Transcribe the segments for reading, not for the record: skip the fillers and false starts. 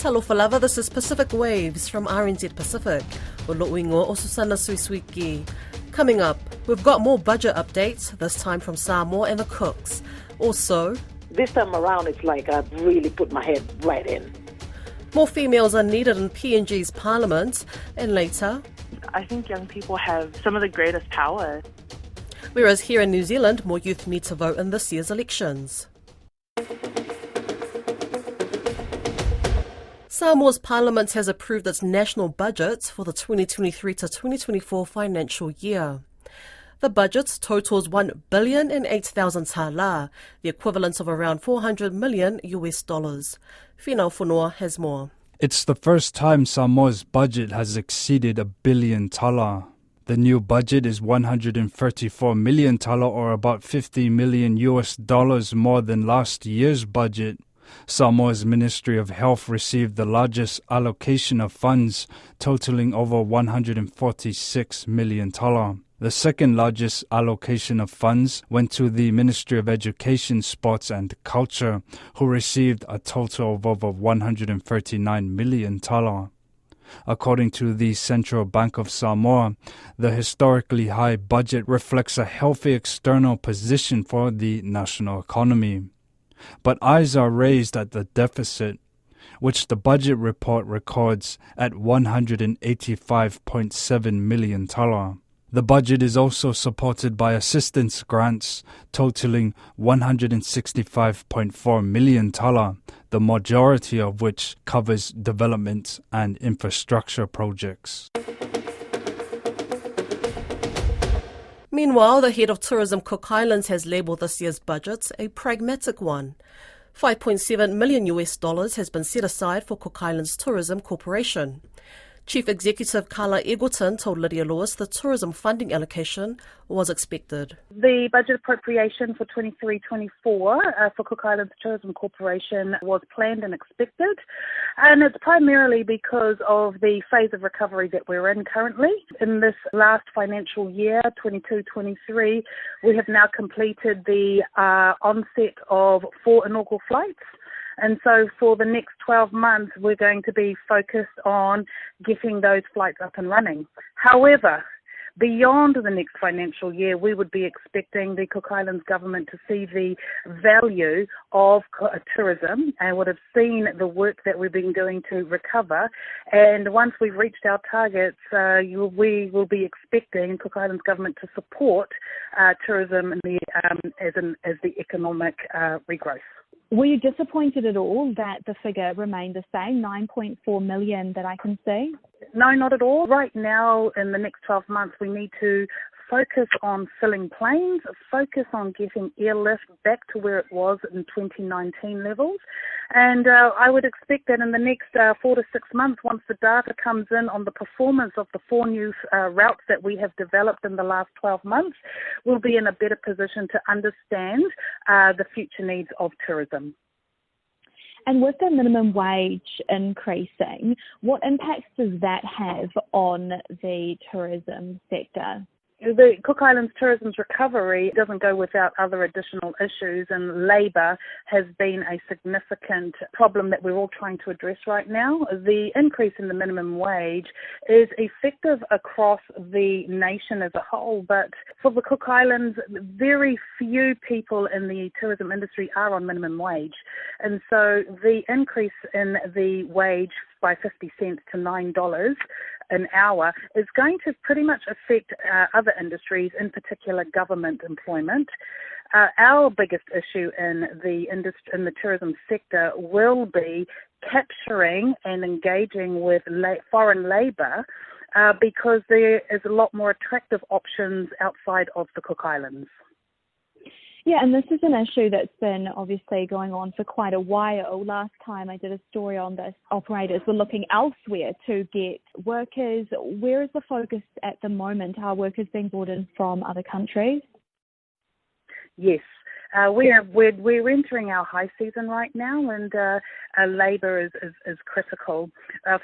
Talofa lava, this is Pacific Waves from RNZ Pacific. Ulu'uingo o Susana Suisuiki. Coming up, we've got more budget updates, this time from Samoa and the Cooks. Also, this time around it's like I've really put my head right in. More females are needed in PNG's parliament, and later, I think young people have some of the greatest power. Whereas here in New Zealand, more youth need to vote in this year's elections. Samoa's parliament has approved its national budget for the 2023 to 2024 financial year. The budget totals $1,008,000 tala, the equivalent of around $400 million US. Finau Funua has more. It's the first time Samoa's budget has exceeded $1 billion tala. The new budget is 134 million tala, or about $50 million US more than last year's budget. Samoa's Ministry of Health received the largest allocation of funds, totaling over 146 million tala. The second largest allocation of funds went to the Ministry of Education, Sports and Culture, who received a total of over 139 million tala. According to the Central Bank of Samoa, the historically high budget reflects a healthy external position for the national economy. But eyes are raised at the deficit, which the budget report records at 185.7 million tala. The budget is also supported by assistance grants totaling 165.4 million tala, the majority of which covers development and infrastructure projects. Meanwhile, the head of Tourism Cook Islands has labelled this year's budget a pragmatic one. $5.7 million US has been set aside for Cook Islands Tourism Corporation. Chief Executive Carla Eggleton told Lydia Lewis the tourism funding allocation was expected. The budget appropriation for 23-24 for Cook Islands Tourism Corporation was planned and expected, and it's primarily because of the phase of recovery that we're in currently. In this last financial year, 22-23, we have now completed the onset of 4 inaugural flights. And so for the next 12 months, we're going to be focused on getting those flights up and running. However, beyond the next financial year, we would be expecting the Cook Islands government to see the value of tourism and would have seen the work that we've been doing to recover. And once we've reached our targets, we will be expecting Cook Islands government to support tourism in as the economic regrowth. Were you disappointed at all that the figure remained the same, 9.4 million that I can see? No, not at all. Right now, in the next 12 months, we need to focus on filling planes, focus on getting airlift back to where it was in 2019 levels. And I would expect that in the next 4 to 6 months, once the data comes in on the performance of the 4 new routes that we have developed in the last 12 months, we'll be in a better position to understand the future needs of tourism. And with the minimum wage increasing, what impacts does that have on the tourism sector? The Cook Islands tourism's recovery doesn't go without other additional issues, and labour has been a significant problem that we're all trying to address right now. The increase in the minimum wage is effective across the nation as a whole, but for the Cook Islands, very few people in the tourism industry are on minimum wage. And so the increase in the wage by 50 cents to $9 an hour is going to pretty much affect other industries, in particular government employment. Our biggest issue in the tourism sector will be capturing and engaging with foreign labour because there is a lot more attractive options outside of the Cook Islands. Yeah, and this is an issue that's been obviously going on for quite a while. Last time I did a story on this, operators were looking elsewhere to get workers. Where is the focus at the moment? Are workers being brought in from other countries? Yes. We're entering our high season right now, and labour is critical.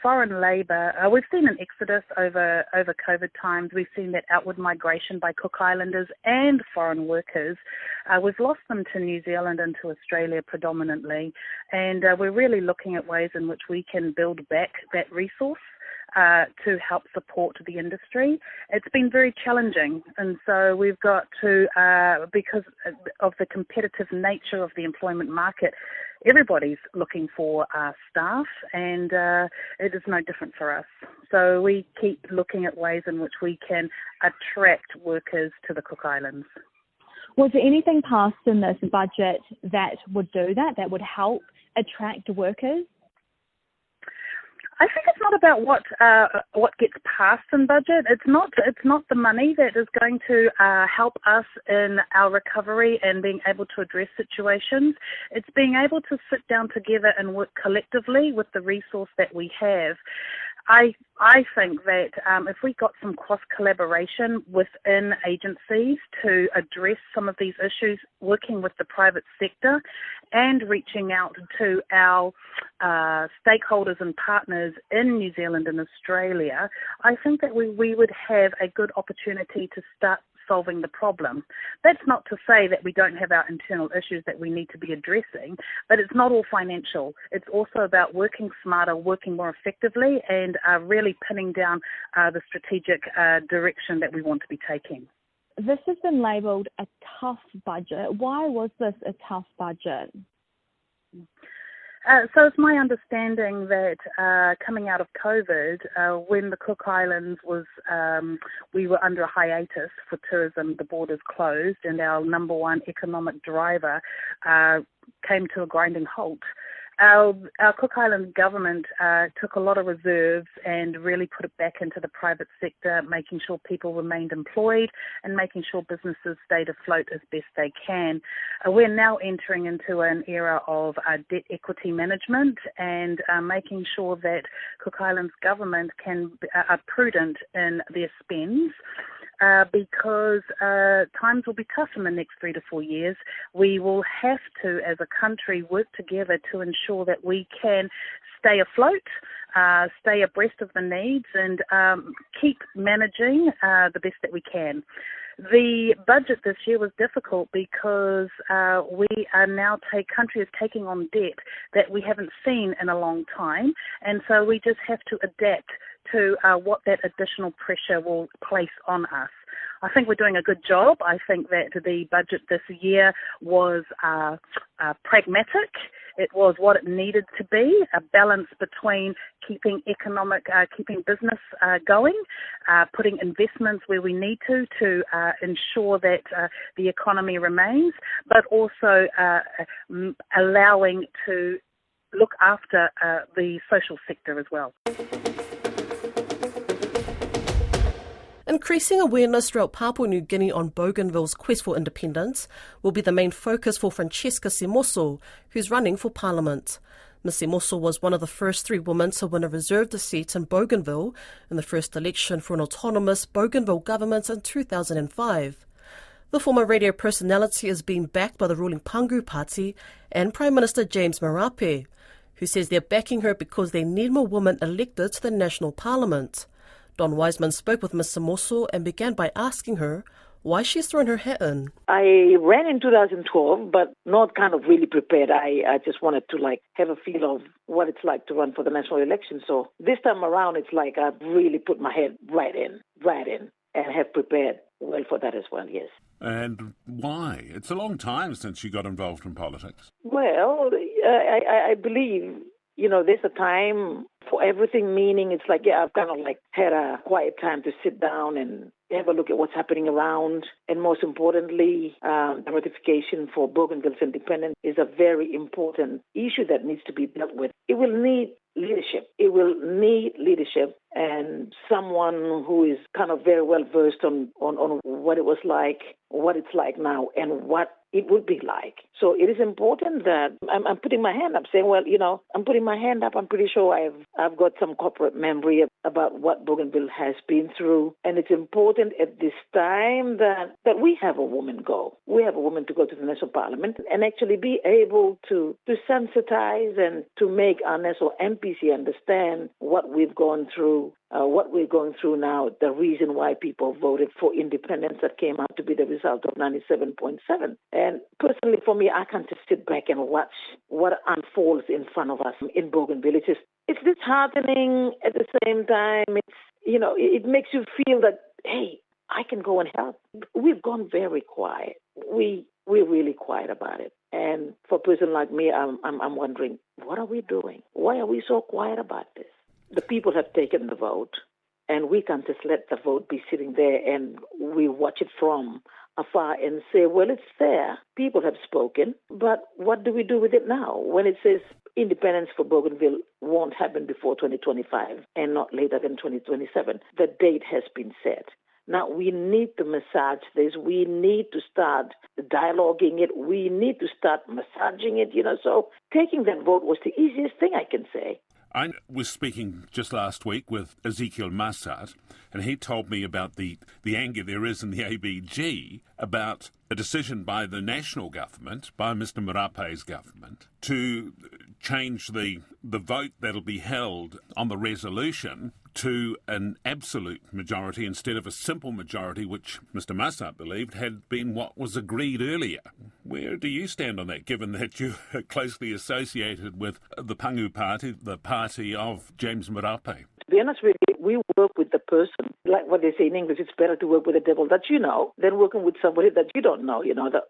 Foreign labour, we've seen an exodus over COVID times. We've seen that outward migration by Cook Islanders and foreign workers. We've lost them to New Zealand and to Australia predominantly, and we're really looking at ways in which we can build back that resource to help support the industry. It's been very challenging, and so we've got to, because of the competitive nature of the employment market, everybody's looking for staff, and it is no different for us. So we keep looking at ways in which we can attract workers to the Cook Islands. Was there anything passed in this budget that would do that would help attract workers? I think it's not about what gets passed in budget. It's not the money that is going to help us in our recovery and being able to address situations. It's being able to sit down together and work collectively with the resource that we have. I think that if we got some cross-collaboration within agencies to address some of these issues, working with the private sector and reaching out to our stakeholders and partners in New Zealand and Australia, I think that we would have a good opportunity to start solving the problem. That's not to say that we don't have our internal issues that we need to be addressing, but it's not all financial. It's also about working smarter, working more effectively, and really pinning down the strategic direction that we want to be taking. This has been labelled a tough budget. Why was this a tough budget? So it's my understanding that coming out of COVID, when the Cook Islands we were under a hiatus for tourism, the borders closed, and our number one economic driver came to a grinding halt. Our Cook Islands government took a lot of reserves and really put it back into the private sector, making sure people remained employed and making sure businesses stayed afloat as best they can. We're now entering into an era of debt equity management and making sure that Cook Islands government are prudent in their spends. Because times will be tough in the next 3 to 4 years. We will have to, as a country, work together to ensure that we can stay afloat, stay abreast of the needs, and keep managing the best that we can. The budget this year was difficult because we are now country is taking on debt that we haven't seen in a long time, and so we just have to adapt to what that additional pressure will place on us. I think we're doing a good job. I think that the budget this year was pragmatic. It was what it needed to be, a balance between keeping business going, putting investments where we need to ensure that the economy remains, but also allowing to look after the social sector as well. Increasing awareness throughout Papua New Guinea on Bougainville's quest for independence will be the main focus for Francesca Semoso, who's running for Parliament. Ms. Semoso was one of the first 3 women to win a reserved seat in Bougainville in the first election for an autonomous Bougainville government in 2005. The former radio personality is being backed by the ruling Pangu Party and Prime Minister James Marape, who says they're backing her because they need more women elected to the National Parliament. Don Wiseman spoke with Ms. Semoso and began by asking her why she's thrown her hat in. I ran in 2012, but not kind of really prepared. I just wanted to have a feel of what it's like to run for the national election. So this time around, it's like I've really put my head right in, and have prepared well for that as well, yes. And why? It's a long time since you got involved in politics. Well, I believe, there's a time for everything, meaning it's I've kind of had a quiet time to sit down and have a look at what's happening around. And most importantly, the ratification for Bougainville's independence is a very important issue that needs to be dealt with. It will need leadership. It will need leadership and someone who is kind of very well versed on what it was like, what it's like now, and what it would be like. So it is important that I'm putting my hand up saying, well, I'm putting my hand up. I'm pretty sure I've got some corporate memory about what Bougainville has been through. And it's important at this time that we have a woman go. We have a woman to go to the National Parliament and actually be able to sensitize and to make our national MPC understand what we've gone through, what we're going through now, the reason why people voted for independence that came out to be the result of 97.7. And personally, for me, I can't just sit back and watch what unfolds in front of us in Bougainville. It's disheartening. At the same time, it makes you feel that, hey, I can go and help. We've gone very quiet. We're really quiet about it. And for a person like me, I'm wondering, what are we doing? Why are we so quiet about this? The people have taken the vote, and we can't just let the vote be sitting there and we watch it from afar and say, well, it's there. People have spoken, but what do we do with it now when it says independence for Bougainville won't happen before 2025 and not later than 2027? The date has been set. Now, we need to massage this. We need to start dialoguing it. We need to start massaging it, So taking that vote was the easiest thing I can say. I was speaking just last week with Ezekiel Massad, and he told me about the anger there is in the ABG about a decision by the national government, by Mr Marape's government, to change the vote that'll be held on the resolution to an absolute majority instead of a simple majority, which Mr Massad believed had been what was agreed earlier. Where do you stand on that, given that you are closely associated with the Pangu Party, the party of James Marape? To be honest with you, we work with the person. Like what they say in English, it's better to work with a devil that you know than working with somebody that you don't know.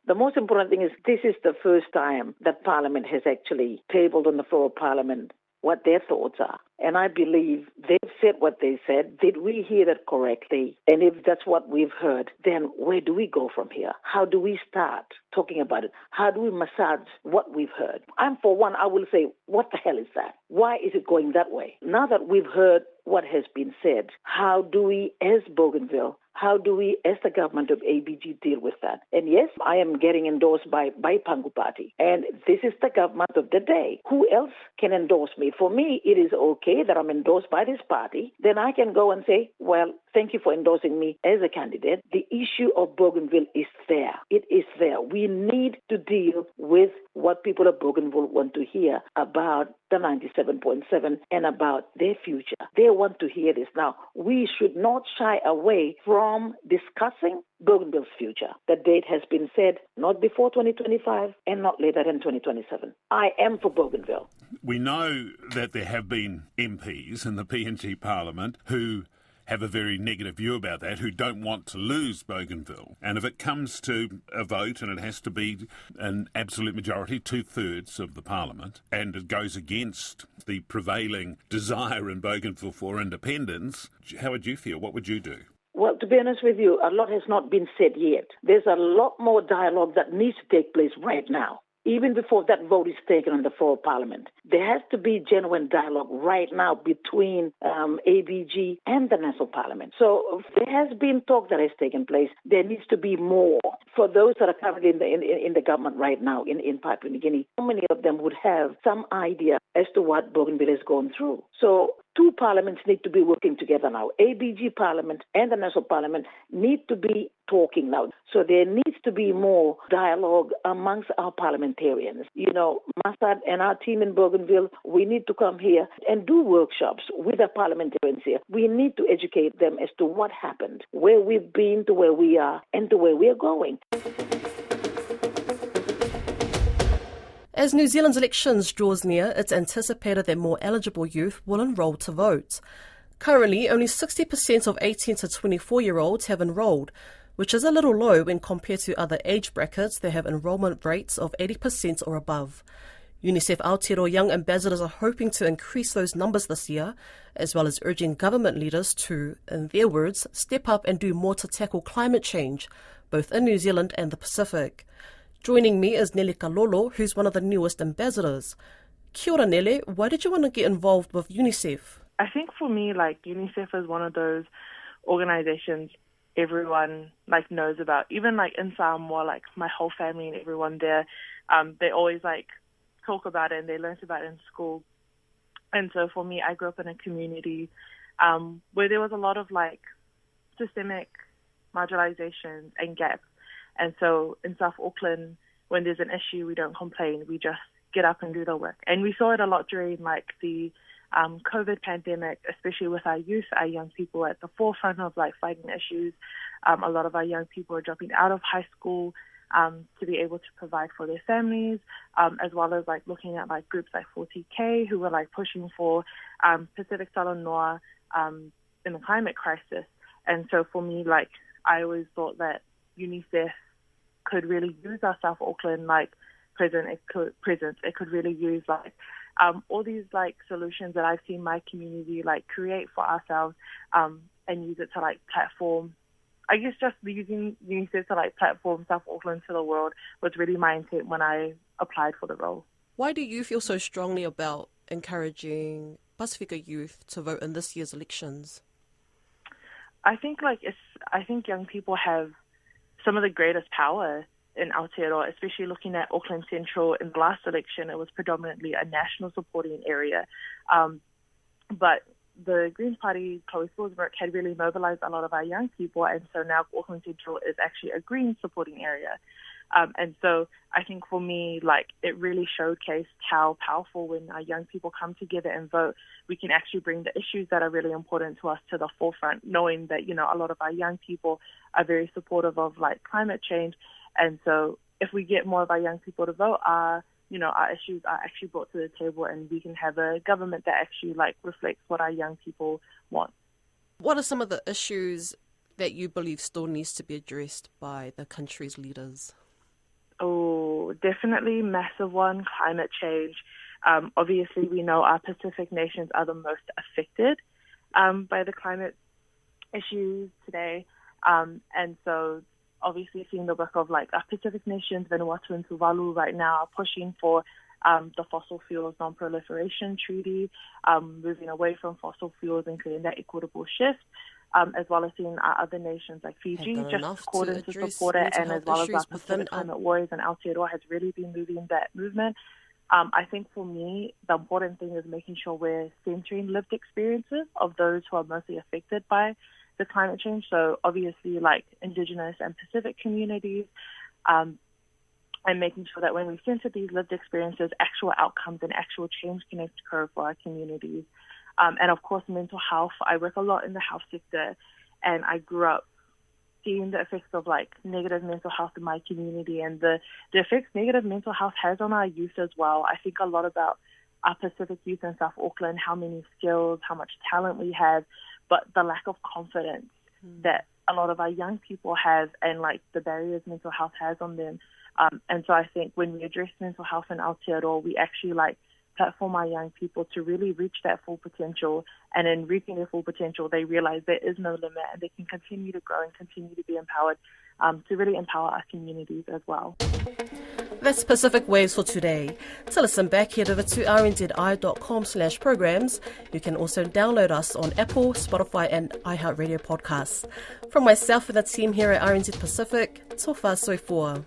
The most important thing is this is the first time that Parliament has actually tabled on the floor of Parliament what their thoughts are. And I believe they've said what they said. Did we hear that correctly? And if that's what we've heard, then where do we go from here? How do we start talking about it? How do we massage what we've heard? For one, I will say, what the hell is that? Why is it going that way? Now that we've heard what has been said, how do we, as Bougainville, how do we, as the government of ABG, deal with that? And yes, I am getting endorsed by Pangu Party. And this is the government of the day. Who else can endorse me? For me, it is okay that I'm endorsed by this party. Then I can go and say, well, thank you for endorsing me as a candidate. The issue of Bougainville is there. It is there. We need to deal with what people of Bougainville want to hear about the 97.7 and about their future. They want to hear this. Now, we should not shy away from discussing Bougainville's future. The date has been set, not before 2025 and not later than 2027. I am for Bougainville. We know that there have been MPs in the PNG Parliament who have a very negative view about that, who don't want to lose Bougainville. And if it comes to a vote and it has to be an absolute majority, 2/3 of the Parliament, and it goes against the prevailing desire in Bougainville for independence, how would you feel? What would you do? Well, to be honest with you, a lot has not been said yet. There's a lot more dialogue that needs to take place right now. Even before that vote is taken on the floor of Parliament, there has to be genuine dialogue right now between ABG and the National Parliament. So there has been talk that has taken place. There needs to be more. For those that are currently in the government right now in Papua New Guinea, how many of them would have some idea as to what Bougainville has gone through? So two parliaments need to be working together now. ABG Parliament and the National Parliament need to be talking now. So there needs to be more dialogue amongst our parliamentarians. Massad and our team in Bougainville, we need to come here and do workshops with the parliamentarians here. We need to educate them as to what happened, where we've been to where we are, and to where we are going. As New Zealand's elections draws near, it's anticipated that more eligible youth will enrol to vote. Currently, only 60% of 18 to 24-year-olds have enrolled, which is a little low when compared to other age brackets that have enrolment rates of 80% or above. UNICEF Aotearoa Young Ambassadors are hoping to increase those numbers this year, as well as urging government leaders to, in their words, step up and do more to tackle climate change, both in New Zealand and the Pacific. Joining me is Nelly Kalolo, who's one of the newest ambassadors. Kia ora, Nelly. Why did you want to get involved with UNICEF? I think for me, UNICEF is one of those organizations everyone like knows about. Even like in Samoa, like my whole family and everyone there, they always like talk about it and they learned about it in school. And so for me, I grew up in a community where there was a lot of like systemic marginalization and gaps. And so in South Auckland, when there's an issue, we don't complain. We just get up and do the work. And we saw it a lot during like the COVID pandemic, especially with our youth, our young people at the forefront of like fighting issues. A lot of our young people are dropping out of high school to be able to provide for their families, as well as like looking at like groups like 40K who were like pushing for Pacific Talanoa in the climate crisis. And so for me, like I always thought that UNICEF could really use our South Auckland like presence. It could really use like all these like solutions that I've seen my community like create for ourselves and use it to like platform. I guess just using UNICEF to like platform South Auckland to the world was really my intent when I applied for the role. Why do you feel so strongly about encouraging Pacifica youth to vote in this year's elections? I think young people have some of the greatest power in Aotearoa, especially looking at Auckland Central. In the last election, it was predominantly a national supporting area. But the Greens Party, Chloe Salisbury, had really mobilized a lot of our young people, and so now Auckland Central is actually a Greens supporting area. And so I think for me, like, it really showcased how powerful when our young people come together and vote, we can actually bring the issues that are really important to us to the forefront, knowing that, you know, a lot of our young people are very supportive of, like, climate change. And so if we get more of our young people to vote, our issues are actually brought to the table, and we can have a government that actually, like, reflects what our young people want. What are some of the issues that you believe still needs to be addressed by the country's leaders? Oh, definitely massive one, climate change. Obviously, we know our Pacific nations are the most affected by the climate issues today. And so obviously seeing the work of like our Pacific nations, Vanuatu and Tuvalu right now are pushing for the fossil fuels non-proliferation treaty, moving away from fossil fuels and creating that equitable shift. As well as seeing our other nations like Fiji just called in to support it, and as well as our Pacific Climate Warriors and Aotearoa has really been moving that movement. I think for me, the important thing is making sure we're centering lived experiences of those who are mostly affected by the climate change. So obviously like Indigenous and Pacific communities, and making sure that when we center these lived experiences, actual outcomes and actual change can occur for our communities. And of course, mental health. I work a lot in the health sector, and I grew up seeing the effects of like negative mental health in my community, and the effects negative mental health has on our youth as well. I think a lot about our Pacific youth in South Auckland, how many skills, how much talent we have, but the lack of confidence that a lot of our young people have, and like the barriers mental health has on them. And so I think when we address mental health in Aotearoa, we actually like platform our young people to really reach that full potential, and in reaching their full potential they realize there is no limit and they can continue to grow and continue to be empowered to really empower our communities as well. That's Pacific Waves for today. To listen back, head over to rnzi.com/programs. You can also download us on Apple, Spotify and iHeartRadio podcasts. From myself and the team here at RNZ Pacific, tofa soifua.